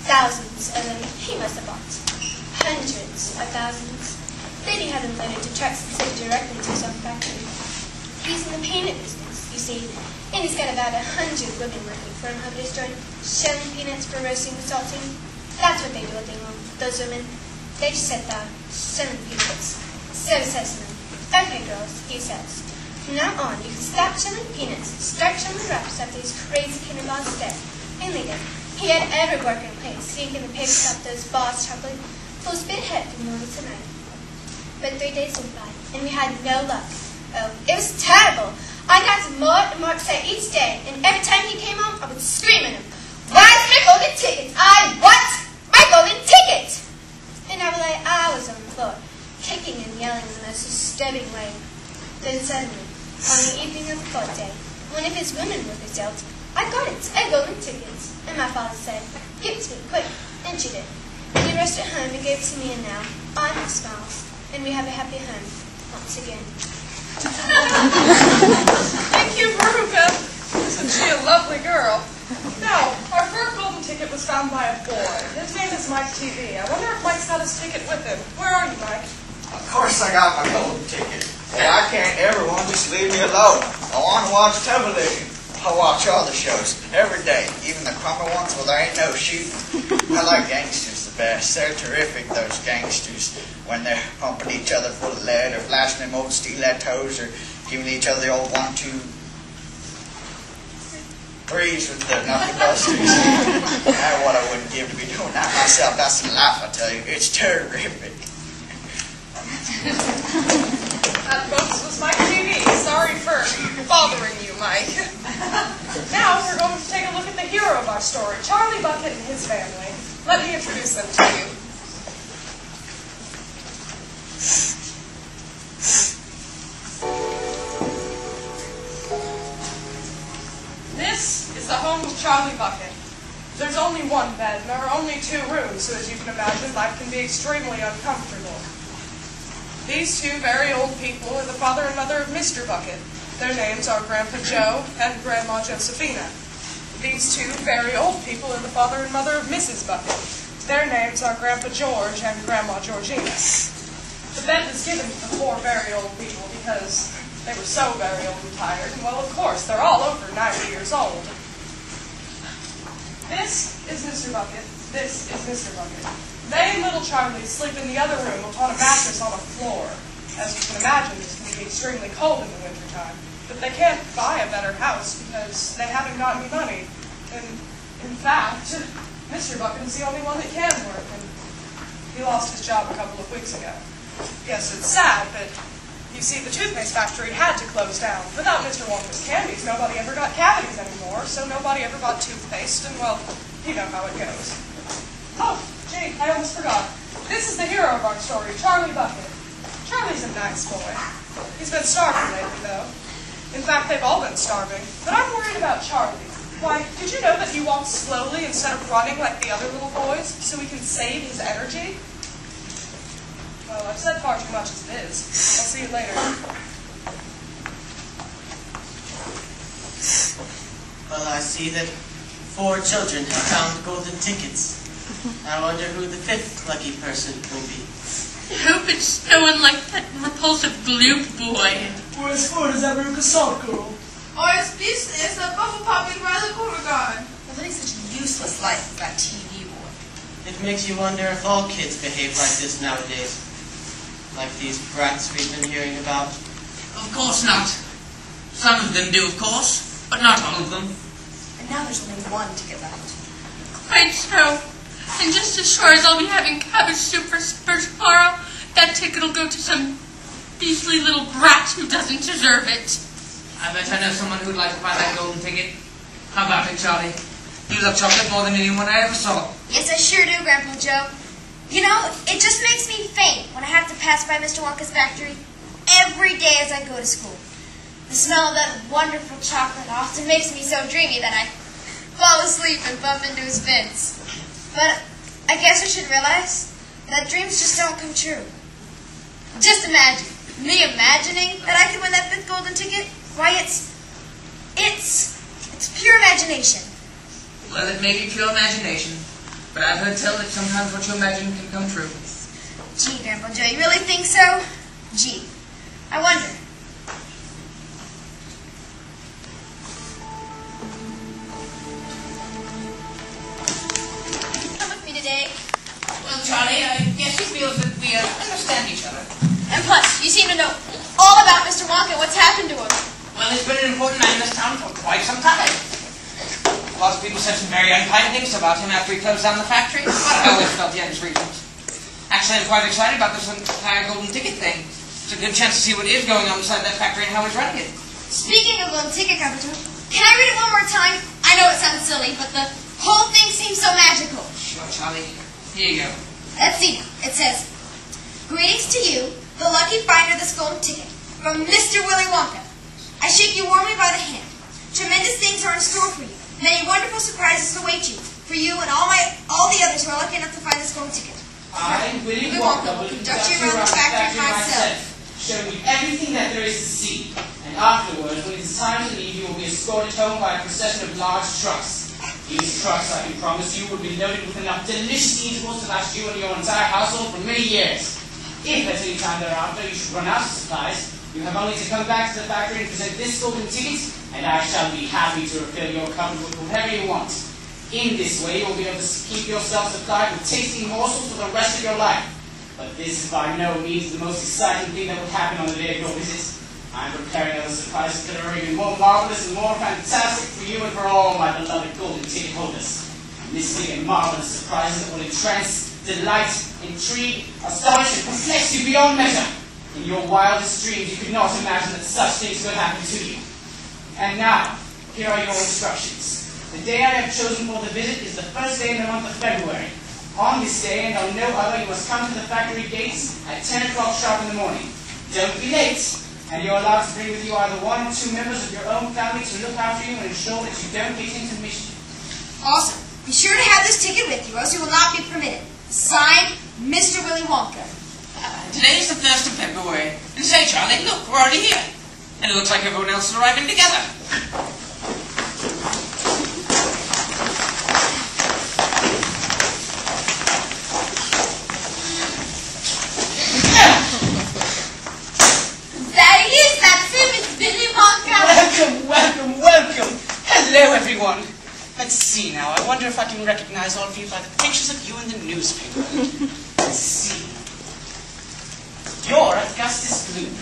Thousands of them he must have bought. Hundreds of thousands. Then he had them loaded to trucks and sent directly to his own factory. He's in the peanut business, you see, and he's got about 100 women working for him over his joint, shelling peanuts for roasting and salting. That's what they do all day long, those women. They just sit there, shelling peanuts. So he says to them, "Okay, girls," he says, "from now on you can stop shelling peanuts and start shelling wraps after these crazy peanut laws dead." And they did. He had every worker in place, yanking the paper off those bars chocolate, full spit head from morning to night. But 3 days went by, and we had no luck. Oh, it was terrible. I got more and more upset each day, and every time he came home, I would scream at him, "Where's my golden ticket? I want my golden ticket!" And I would lay hours on the floor, kicking and yelling in the most disturbing way. Then suddenly, on the evening of the 4th day, one of his women workers yelled, "I got it, a golden ticket." And my father said, "Give it to me, quick." And she did. And he rushed it home and gave it to me, and now I'm smiles, and we have a happy home once again. Thank you, Veruca. Isn't she a lovely girl? Now, our first golden ticket was found by a boy. His name is Mike TV. I wonder if Mike's got his ticket with him. Where are you, Mike? Of course I got my golden ticket. Hey, I can't everyone just leave me alone. I want to watch television. I watch all the shows every day, even the crummy ones where there ain't no shooting. I like gangsters the best. They're terrific, those gangsters, when they're pumping each other full of lead or flashing them old stilettos or giving each other the old 1, 2, 3s with the knuckle dusters. That's what I wouldn't give to be doing that myself. That's the life, I tell you. It's terrific. That, folks, was Mike TV. Sorry for bothering you, Mike. Now we're going to take a look at the hero of our story, Charlie Bucket and his family. Let me introduce them to you. This is the home of Charlie Bucket. There's only one bed, and there are only 2 rooms, so as you can imagine, life can be extremely uncomfortable. These 2 very old people are the father and mother of Mr. Bucket. Their names are Grandpa Joe and Grandma Josephina. These 2 very old people are the father and mother of Mrs. Bucket. Their names are Grandpa George and Grandma Georgina. The bed was given to the 4 very old people because they were so very old and tired, and well, of course, they're all over 90 years old. This is Mr. Bucket. This is Mr. Bucket. They and little Charlie sleep in the other room upon a mattress on a floor. As you can imagine, this can be extremely cold in the wintertime. But they can't buy a better house because they haven't got any money. And, in fact, Mr. Bucket is the only one that can work, and he lost his job a couple of weeks ago. Yes, it's sad, but you see, the toothpaste factory had to close down. Without Mr. Wonka's candies, nobody ever got cavities anymore, so nobody ever bought toothpaste, and, well, you know how it goes. Oh, gee, I almost forgot. This is the hero of our story, Charlie Bucket. Charlie's a nice boy. He's been starving lately, though. In fact, they've all been starving. But I'm worried about Charlie. Why, did you know that he walks slowly instead of running like the other little boys, so he can save his energy? Well, I've said far too much as it is. I'll see you later. Well, I see that 4 children have found golden tickets. I wonder who the 5th lucky person will be. I hope it's no one like that repulsive gloop boy. Or as good as that Veruca Salt girl. Or as decent as the bubble popping by the corner garden. Well, leading such a useless life as that TV boy. It makes you wonder if all kids behave like this nowadays. Like these brats we've been hearing about. Of course not. Some of them do, of course, but not all of them. And now there's only 1 ticket left. Quite so. And just as sure as I'll be having cabbage soup for supper tomorrow, that ticket will go to some beastly little brat who doesn't deserve it. I bet I know someone who'd like to buy that golden ticket. How about it, Charlie? You love chocolate more than anyone I ever saw. Yes, I sure do, Grandpa Joe. You know, it just makes me faint when I have to pass by Mr. Wonka's factory every day as I go to school. The smell of that wonderful chocolate often makes me so dreamy that I fall asleep and bump into his fence. But I guess I should realize that dreams just don't come true. Just imagine, me imagining that I could win that 5th golden ticket. Why, it's pure imagination. Well, it may be pure imagination, But I've heard tell that sometimes what you imagine can come true. Gee, Grandpa Joe, you really think so? Gee, I wonder. Come with me today. Well, Charlie, I guess she feels that we understand each other. And plus, you seem to know all about Mr. Wonka and what's happened to him. Well, he's been an important man in this town for quite some time. Lots of people said some very unkind things about him after he closed down the factory, but I always felt he had his reasons. Actually, I'm quite excited about this entire golden ticket thing. It's a good chance to see what is going on inside that factory and how he's running it. Speaking of golden ticket, Grandpa Joe, can I read it one more time? I know it sounds silly, but the whole thing seems so magical. Sure, Charlie. Here you go. Let's see. It says, "Greetings to you, the lucky finder of this golden ticket, from Mr. Willy Wonka. I shake you warmly by the hand. Tremendous things are in store for you. Many wonderful surprises await you, for you and all the others who are lucky enough to find this golden ticket. I, Willy Wonka, will conduct you around the factory myself, showing you everything that there is to see. And afterwards, when it is time to leave, you will be escorted home by a procession of large trucks. These trucks, I can promise you, will be loaded with enough delicious eatables to last you and your entire household for many years. If at any time thereafter you should run out of supplies, you have only to come back to the factory and present this golden ticket, and I shall be happy to refill your cupboard with whatever you want. In this way, you will be able to keep yourself supplied with tasty morsels for the rest of your life. But this is by no means the most exciting thing that will happen on the day of your visit. I am preparing other surprises that are even more marvelous and more fantastic for you and for all my beloved golden ticket holders. Mystic and marvelous surprises that will entrance, delight, intrigue, astonish, and perplex you beyond measure. In your wildest dreams, you could not imagine that such things could happen to you. And now, here are your instructions. The day I have chosen for the visit is the first day in the month of February. On this day, and on no other, you must come to the factory gates at 10 o'clock sharp in the morning. Don't be late, and you're allowed to bring with you either one or two members of your own family to look after you and ensure that you don't get into mischief. Awesome. Be sure to have this ticket with you, or else you will not be permitted. Signed, Mr. Willy Wonka. Today is the 1st of February. And say, Charlie, look, we're already here. And it looks like everyone else is arriving together. There he is, that's him, it's Willy Wonka. Welcome, welcome. Hello, everyone. Let's see now. I wonder if I can recognize all of you by the pictures of you in the newspaper. Let's see. You're Augustus Gloop.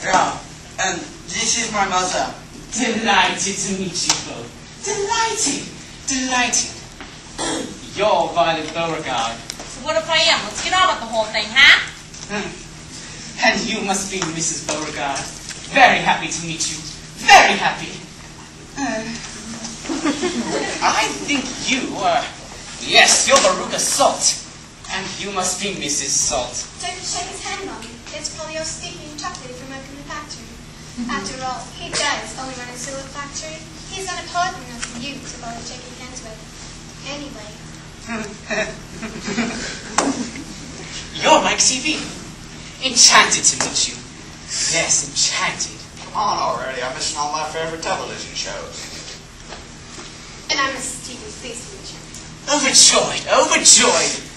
Yeah. And this is my mother. Delighted to meet you both. Delighted. Delighted. You're Violet Beauregard. So what if I am? Let's get on with the whole thing, huh? And you must be Mrs. Beauregard. Very happy to meet you. Very happy. I think you are... Yes, you're Veruca Salt. And you must be Mrs. Salt. Don't shake his hand, Mommy. It's probably all sticky and chocolatey from working in the factory. After all, he does only run a silver factory. He's not important enough for you to bother shaking hands with. Anyway. You're Mike C.B. Enchanted to meet you. Yes, enchanted. Come on already. I'm missing all my favorite television shows. And I'm Mrs. T.V. Pleased to meet you. Overjoyed, overjoyed.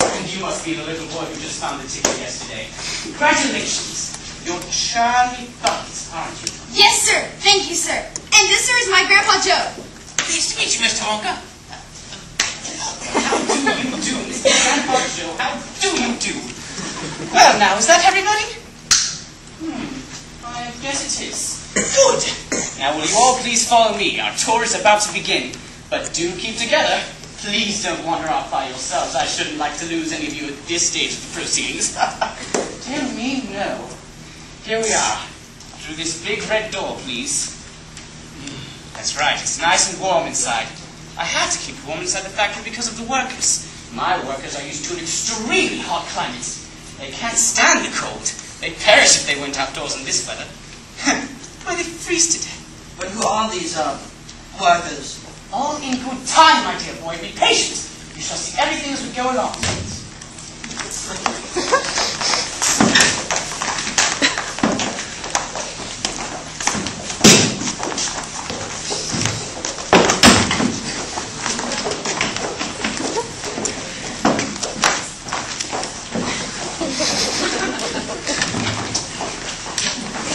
And you must be the little boy who just found the ticket yesterday. Congratulations. You're Charlie Bucket, aren't you? Yes, sir. Thank you, sir. And this, sir, is my Grandpa Joe. Pleased to meet you, Mr. Wonka. How do you do, Mr. Grandpa Joe? How do you do? Well, now, is that everybody? I guess it is. Good. Now, will you all please follow me? Our tour is about to begin. But do keep together. Please don't wander off by yourselves. I shouldn't like to lose any of you at this stage of the proceedings. Dear me, no. Here we are. Through this big red door, please. That's right. It's nice and warm inside. I have to keep warm inside the factory because of the workers. My workers are used to an extremely hot climate. They can't stand the cold. They'd perish if they went outdoors in this weather. Why, they freeze to death. But who are these, workers? All in good time, my dear boy. Be patient. You shall see everything as we go along.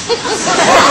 Well,